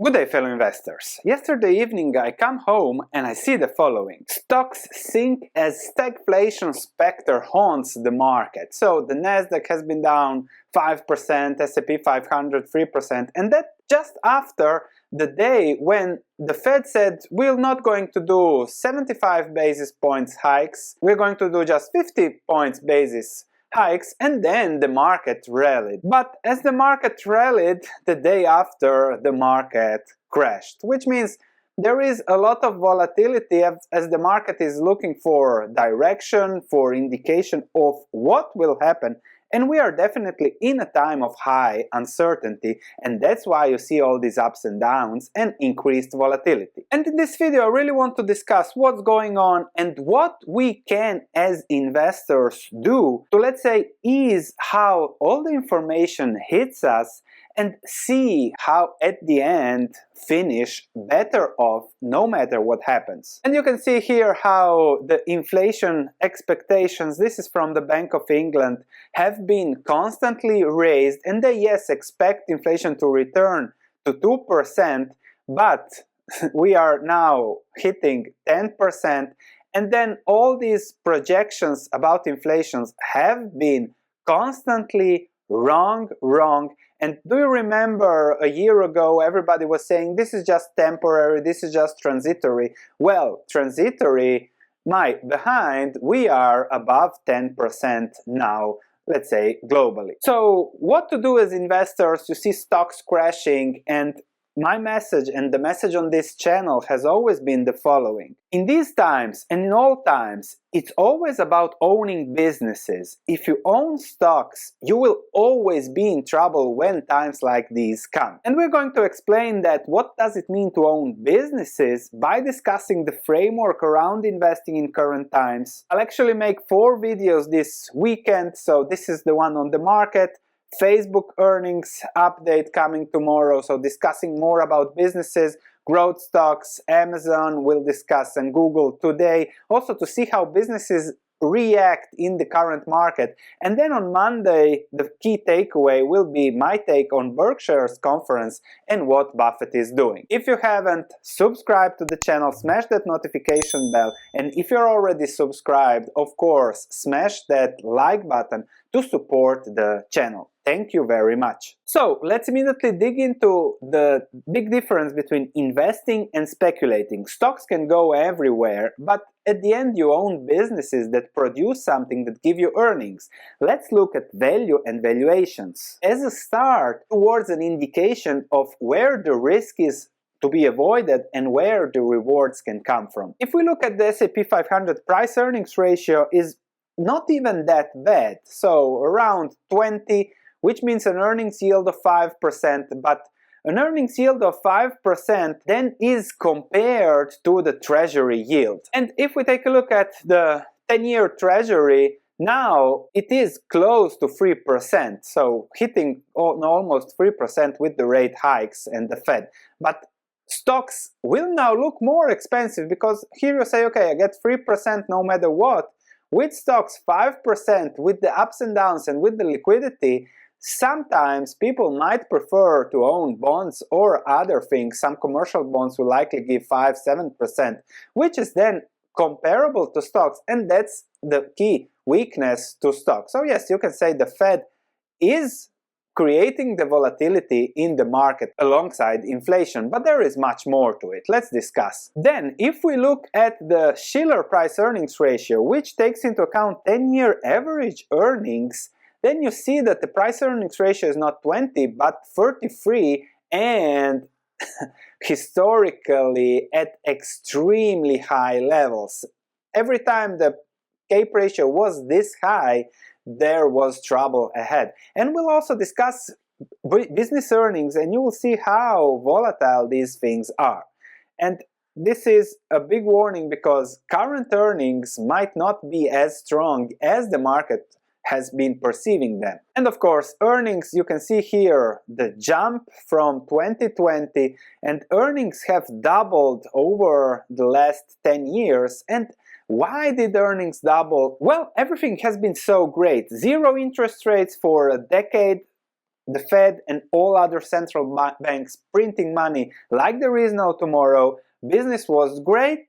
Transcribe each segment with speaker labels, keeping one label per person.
Speaker 1: Good day, fellow investors. Yesterday evening I come home and I see the following. Stocks sink as stagflation specter haunts the market. So the Nasdaq has been down 5%, S&P 500 3%, and that just after the day when the Fed said we're not going to do 75 basis points hikes, we're going to do just 50 points basis hikes, and then the market rallied. But as the market rallied, the day after the market crashed, which means there is a lot of volatility as the market is looking for direction, for indication of what will happen. And we are definitely in a time of high uncertainty, and that's why you see all these ups and downs and increased volatility. And in this video I really want to discuss what's going on and what we can as investors do to, let's say, ease how all the information hits us and see how at the end finish better off no matter what happens. And you can see here how the inflation expectations, this is from the Bank of England, have been constantly raised, and they yes expect inflation to return to 2%, but we are now hitting 10%, and then all these projections about inflations have been constantly wrong. And do you remember a year ago everybody was saying this is just temporary, this is just transitory? Well, transitory, my behind, we are above 10% now, let's say globally. So what to do as investors? You see stocks crashing, and my message and the message on this channel has always been the following. In these times and in all times, it's always about owning businesses. If you own stocks, you will always be in trouble when times like these come. And we're going to explain that what does it mean to own businesses by discussing the framework around investing in current times. I'll actually make 4 videos this weekend, so this is the one on the market. Facebook earnings update coming tomorrow, so discussing more about businesses, growth stocks, Amazon we'll discuss, and Google today, also to see how businesses react in the current market. And then on Monday the key takeaway will be my take on Berkshire's conference and what Buffett is doing. If you haven't subscribed to the channel, smash that notification bell, and if you're already subscribed, of course smash that like button to support the channel. Thank you very much. So let's immediately dig into the big difference between investing and speculating. Stocks can go everywhere, but at the end you own businesses that produce something that give you earnings. Let's look at value and valuations as a start towards an indication of where the risk is to be avoided and where the rewards can come from. If we look at the S&P 500, price earnings ratio is not even that bad, so around 20, which means an earnings yield of 5%, but an earnings yield of 5% then is compared to the treasury yield. And if we take a look at the 10-year treasury, now it is close to 3%, so hitting almost 3% with the rate hikes and the Fed. But stocks will now look more expensive because here you say, okay, I get 3% no matter what. With stocks 5%, with the ups and downs and with the liquidity, sometimes people might prefer to own bonds or other things. Some commercial bonds will likely give 5-7%, which is then comparable to stocks, and that's the key weakness to stocks. So yes, you can say the Fed is creating the volatility in the market alongside inflation, but there is much more to it. Let's discuss. Then, if we look at the Shiller price earnings ratio, which takes into account 10-year average earnings, then you see that the price earnings ratio is not 20 but 33, and historically at extremely high levels. Every time the CAPE ratio was this high, there was trouble ahead. And we'll also discuss business earnings, and you will see how volatile these things are. And this is a big warning because current earnings might not be as strong as the market has been perceiving them. And of course, earnings, you can see here the jump from 2020, and earnings have doubled over the last 10 years. And why did earnings double? Well, everything has been so great. Zero interest rates for a decade, the Fed and all other central banks printing money like there is no tomorrow, business was great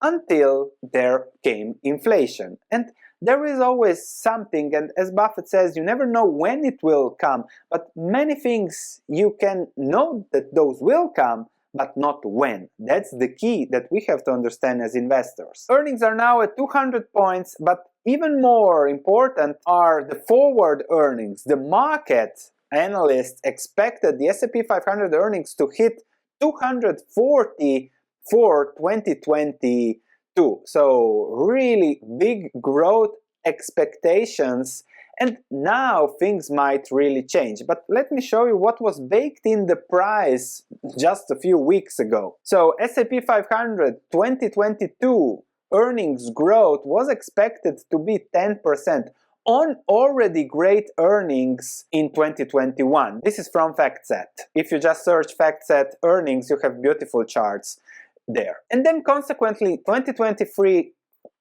Speaker 1: until there came inflation. And there is always something, and as Buffett says, you never know when it will come, but many things you can know that those will come, but not when. That's the key that we have to understand as investors. Earnings are now at 200 points, but even more important are the forward earnings. The market analysts expected the S&P 500 earnings to hit 240 for 2022. So really big growth expectations, and now things might really change. But let me show you what was baked in the price just a few weeks ago. So S&P 500 2022 earnings growth was expected to be 10% on already great earnings in 2021. This is from FactSet. If you just search FactSet earnings, you have beautiful charts there. And then consequently 2023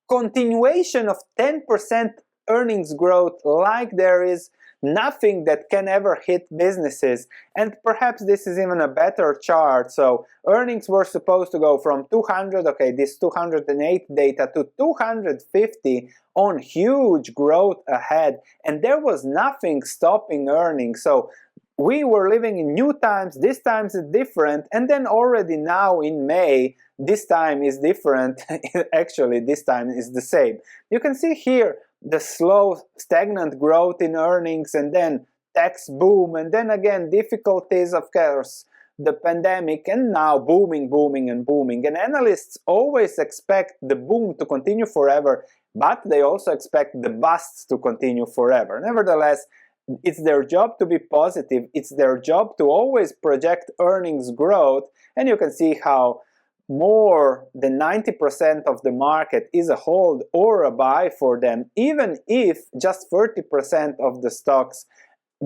Speaker 1: continuation of 10% earnings growth, like there is nothing that can ever hit businesses. And perhaps this is even a better chart. So earnings were supposed to go from 200, okay, this 208 data, to 250 on huge growth ahead, and there was nothing stopping earnings. So we were living in new times, this time is different, and then already now in May, this time is different. Actually, this time is the same. You can see here the slow, stagnant growth in earnings, and then tax boom, and then again difficulties, of course, the pandemic, and now booming, booming, and booming. And analysts always expect the boom to continue forever, but they also expect the busts to continue forever. Nevertheless, it's their job to be positive, it's their job to always project earnings growth, and you can see how more than 90% of the market is a hold or a buy for them, even if just 30% of the stocks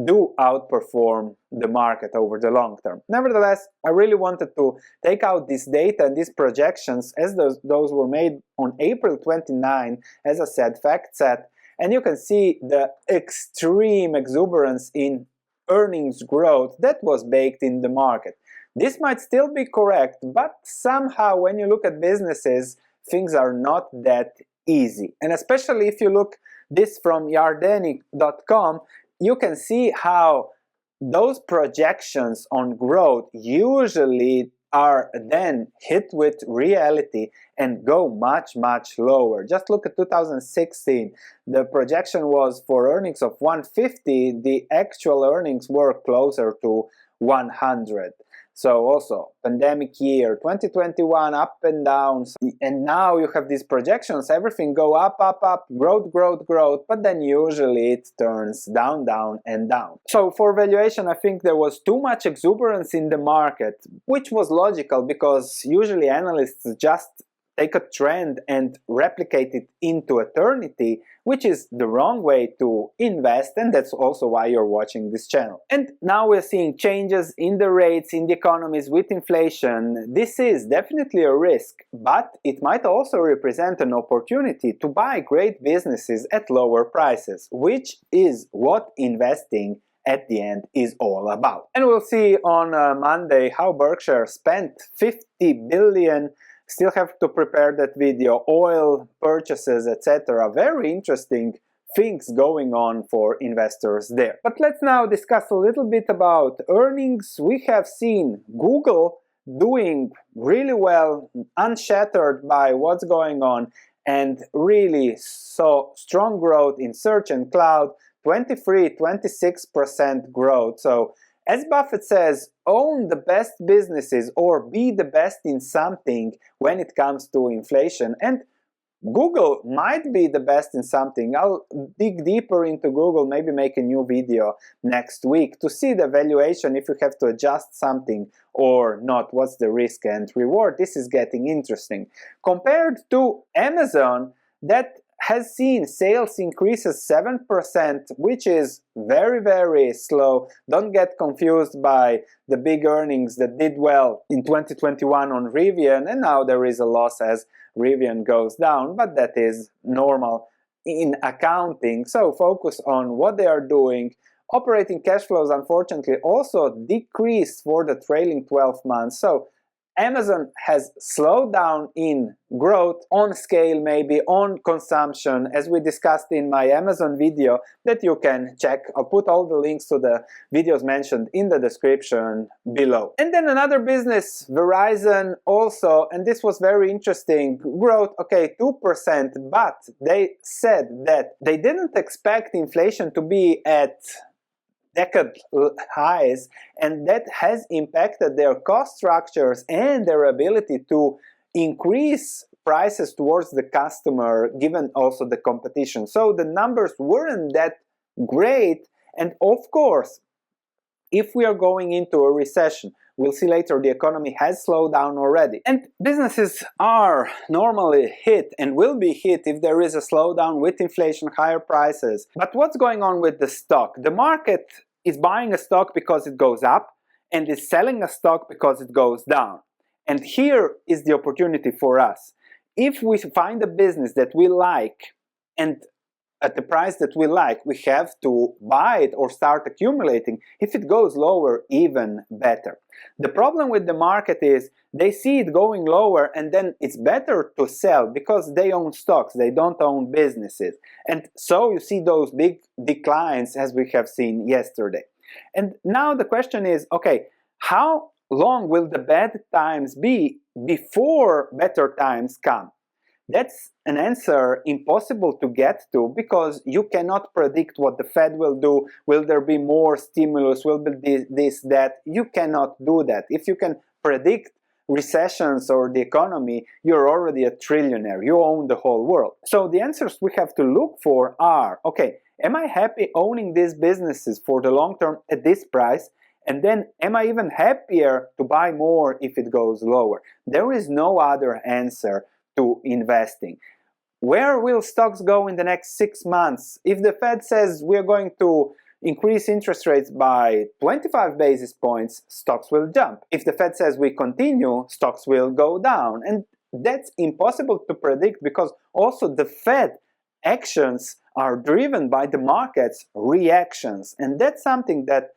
Speaker 1: do outperform the market over the long term. Nevertheless, I really wanted to take out this data and these projections, as those were made on April 29, as I said, FactSet, and you can see the extreme exuberance in earnings growth that was baked in the market. This might still be correct, but somehow when you look at businesses, things are not that easy. And especially if you look this from Yardeni.com, you can see how those projections on growth usually are then hit with reality and go much, much lower. Just look at 2016. The projection was for earnings of 150. The actual earnings were closer to 100. So also, pandemic year, 2021, up and down, and now you have these projections, everything go up, up, up, growth, growth, growth, but then usually it turns down, down, and down. So for valuation, I think there was too much exuberance in the market, which was logical because usually analysts just take a trend and replicate it into eternity, which is the wrong way to invest, and that's also why you're watching this channel. And now we're seeing changes in the rates, in the economies with inflation. This is definitely a risk, but it might also represent an opportunity to buy great businesses at lower prices, which is what investing at the end is all about. And we'll see on Monday how Berkshire spent 50 billion. Still have to prepare that video, oil purchases, etc. Very interesting things going on for investors there. But let's now discuss a little bit about earnings. We have seen Google doing really well, unshattered by what's going on, and really saw strong growth in search and cloud, 23-26% growth. So as Buffett says, own the best businesses or be the best in something when it comes to inflation. And Google might be the best in something. I'll dig deeper into Google, maybe make a new video next week to see the valuation, if you have to adjust something or not, what's the risk and reward. This is getting interesting. Compared to Amazon, that has seen sales increases 7%, which is very, very slow. Don't get confused by the big earnings that did well in 2021 on Rivian, and now there is a loss as Rivian goes down, but that is normal in accounting. So focus on what they are doing, Operating cash flows, unfortunately, also decreased for the trailing 12 months. So Amazon has slowed down in growth, on scale maybe, on consumption, as we discussed in my Amazon video that you can check. I'll put all the links to the videos mentioned in the description below. And then another business, Verizon, also, and this was very interesting, growth, okay, 2%, but they said that they didn't expect inflation to be at decade highs, and that has impacted their cost structures and their ability to increase prices towards the customer, given also the competition. So the numbers weren't that great, and of course, if we are going into a recession, we'll see later the economy has slowed down already. And businesses are normally hit and will be hit if there is a slowdown with inflation, higher prices. But what's going on with the stock? The market is buying a stock because it goes up and is selling a stock because it goes down. And here is the opportunity for us. If we find a business that we like and at the price that we like, we have to buy it or start accumulating. If it goes lower, even better. The problem with the market is they see it going lower and then it's better to sell because they own stocks, they don't own businesses. And so you see those big declines as we have seen yesterday. And now the question is, okay, how long will the bad times be before better times come? That's an answer impossible to get to because you cannot predict what the Fed will do. Will there be more stimulus? Will be this, that? You cannot do that. If you can predict recessions or the economy, you're already a trillionaire. You own the whole world. So the answers we have to look for are, okay, am I happy owning these businesses for the long term at this price? And then, am I even happier to buy more if it goes lower? There is no other answer to investing. Where will stocks go in the next 6 months? If the Fed says we're going to increase interest rates by 25 basis points, stocks will jump. If the Fed says we continue, stocks will go down. And that's impossible to predict because also the Fed actions are driven by the market's reactions. And that's something that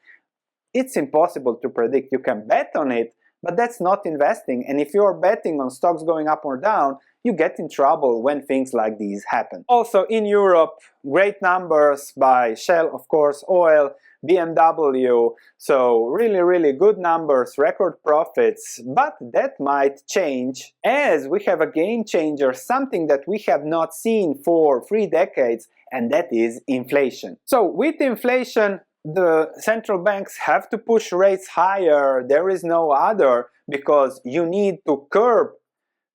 Speaker 1: it's impossible to predict. You can bet on it, but that's not investing. And if you're betting on stocks going up or down, you get in trouble when things like these happen. Also in Europe, great numbers by Shell, of course, oil, BMW, so really good numbers, record profits, but that might change as we have a game changer, something that we have not seen for 3 decades, and that is inflation. So with inflation, the central banks have to push rates higher. There is no other, because you need to curb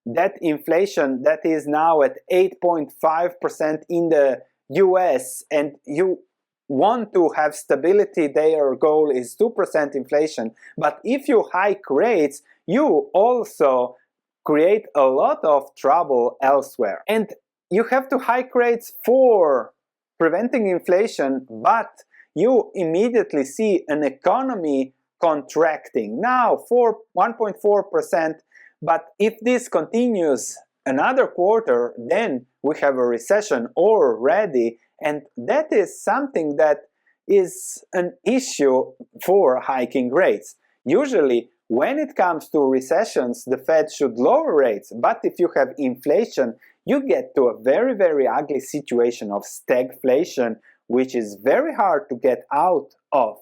Speaker 1: that inflation that is now at 8.5% in the US, and you want to have stability. Their goal is 2% inflation. But if you hike rates, you also create a lot of trouble elsewhere. And you have to hike rates for preventing inflation, but you immediately see an economy contracting now for 1.4%. But if this continues another quarter, then we have a recession already, and that is something that is an issue for hiking rates. Usually, when it comes to recessions, the Fed should lower rates, but if you have inflation, you get to a very ugly situation of stagflation, which is very hard to get out of.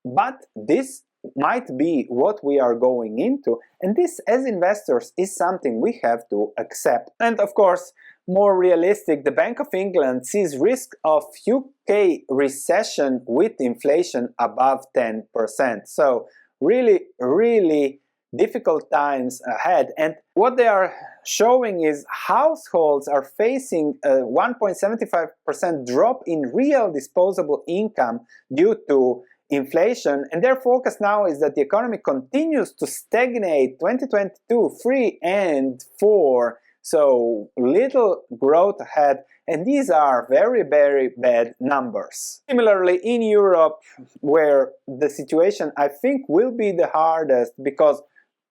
Speaker 1: But this might be what we are going into, and this as investors is something we have to accept. And of course, more realistic, the Bank of England sees risk of UK recession with inflation above 10%. So really difficult times ahead. And what they are showing is households are facing a 1.75% drop in real disposable income due to inflation, and their focus now is that the economy continues to stagnate 2022, 3 and 4, so little growth ahead, and these are very bad numbers. Similarly in Europe, where the situation I think will be the hardest because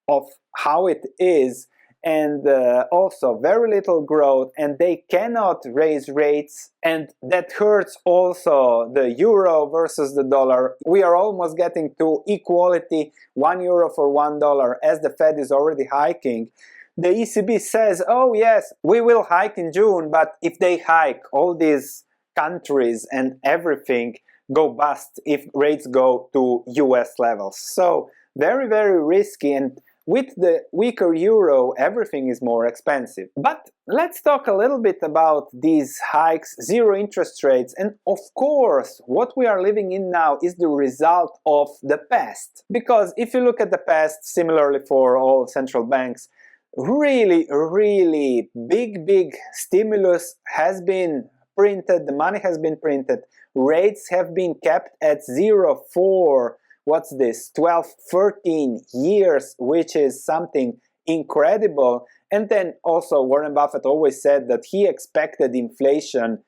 Speaker 1: of how it is, and also very little growth, and they cannot raise rates, and that hurts also the euro versus the dollar. We are almost getting to equality, €1 for $1, as the Fed is already hiking. The ECB says, oh yes, we will hike in June, but if they hike, all these countries and everything go bust if rates go to US levels. So very, very risky, and with the weaker euro, everything is more expensive. But let's talk a little bit about these hikes, zero interest rates, and of course, what we are living in now is the result of the past. Because if you look at the past, similarly for all central banks, really, really big stimulus has been printed, the money has been printed, rates have been kept at zero for what's this, 12, 13 years, which is something incredible. And then also Warren Buffett always said that he expected inflation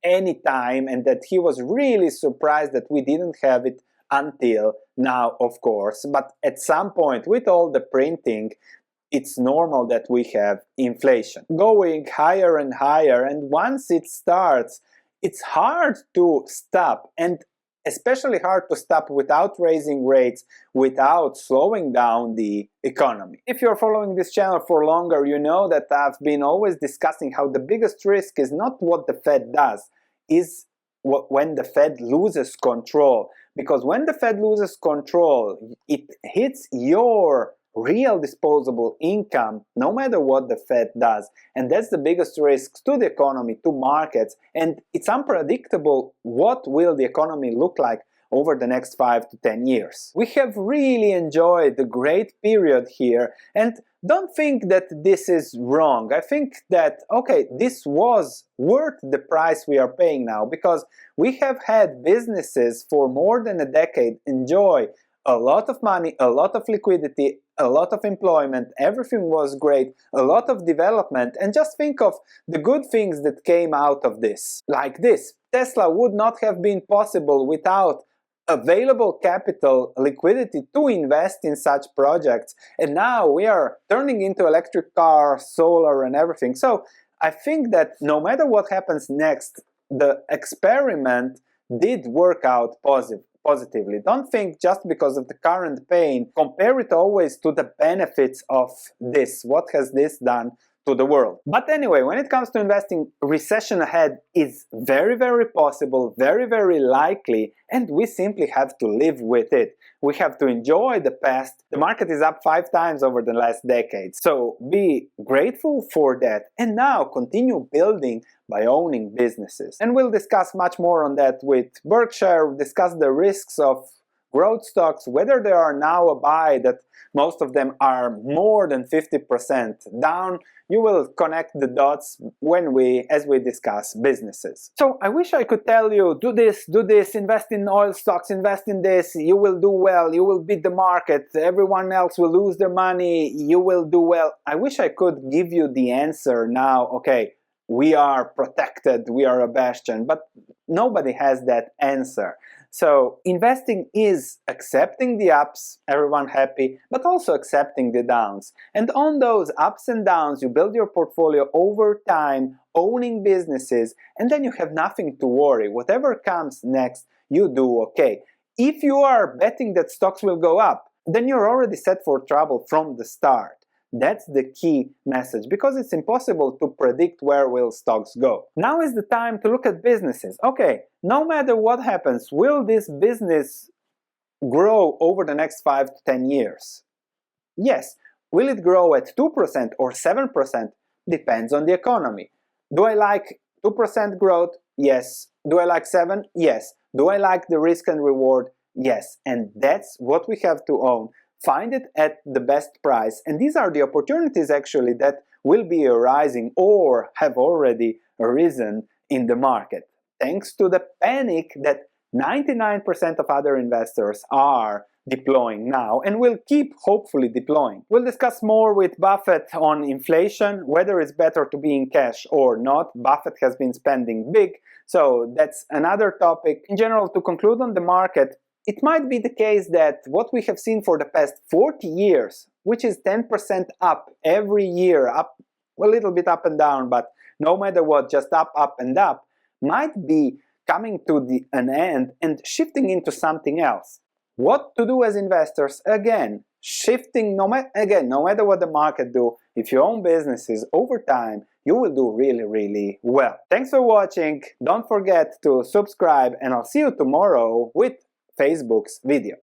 Speaker 1: anytime, and that he was really surprised that we didn't have it until now, of course. But at some point, with all the printing, it's normal that we have inflation going higher and higher, and once it starts, it's hard to stop, and especially hard to stop without raising rates, without slowing down the economy. If you're following this channel for longer, you know that I've been always discussing how the biggest risk is not what the Fed does, is when the Fed loses control. Because when the Fed loses control, it hits your real disposable income, no matter what the Fed does. And that's the biggest risk to the economy, to markets, and it's unpredictable what will the economy look like over the next 5 to 10 years. We have really enjoyed the great period here, and don't think that this is wrong. I think that, okay, this was worth the price we are paying now, because we have had businesses for more than a decade enjoy a lot of money, a lot of liquidity, a lot of employment, everything was great, a lot of development, and just think of the good things that came out of this. Like this, Tesla would not have been possible without available capital, liquidity to invest in such projects, and now we are turning into electric cars, solar and everything. So I think that no matter what happens next, the experiment did work out positively. Don't think just because of the current pain, compare it always to the benefits of this. What has this done to the world? But anyway, when it comes to investing, recession ahead is very, very possible, very, very likely, and we simply have to live with it. We have to enjoy the past. The market is up 5 times over the last decade, so be grateful for that, and now continue building by owning businesses. And we'll discuss much more on that with Berkshire, discuss the risks of growth stocks, whether they are now a buy, that most of them are more than 50% down. You will connect the dots as we discuss businesses. So I wish I could tell you, do this, invest in oil stocks, invest in this, you will do well, you will beat the market, everyone else will lose their money, you will do well. I wish I could give you the answer now, okay, we are protected, we are a bastion, but nobody has that answer. So investing is accepting the ups, everyone happy, but also accepting the downs. And on those ups and downs, you build your portfolio over time, owning businesses, and then you have nothing to worry. Whatever comes next, you do okay. If you are betting that stocks will go up, then you're already set for trouble from the start. That's the key message, because it's impossible to predict where will stocks go. Now is the time to look at businesses. Okay, no matter what happens, will this business grow over the next 5 to 10 years? Yes. Will it grow at 2% or 7%? Depends on the economy. Do I like 2% growth? Yes. Do I like 7? Yes. Do I like the risk and reward? Yes. And that's what we have to own. Find it at the best price, and these are the opportunities actually that will be arising or have already arisen in the market, thanks to the panic that 99% of other investors are deploying now and will keep hopefully deploying. We'll discuss more with Buffett on inflation, whether it's better to be in cash or not. Buffett has been spending big, so that's another topic. In general, to conclude on the market, it might be the case that what we have seen for the past 40 years, which is 10% up every year, up a little bit up and down, but no matter what, just up and up, might be coming to an end and shifting into something else. What to do as investors? Again, shifting, no matter what the market do, if you own businesses over time, you will do really well. Thanks for watching. Don't forget to subscribe, and I'll see you tomorrow with Facebook's video.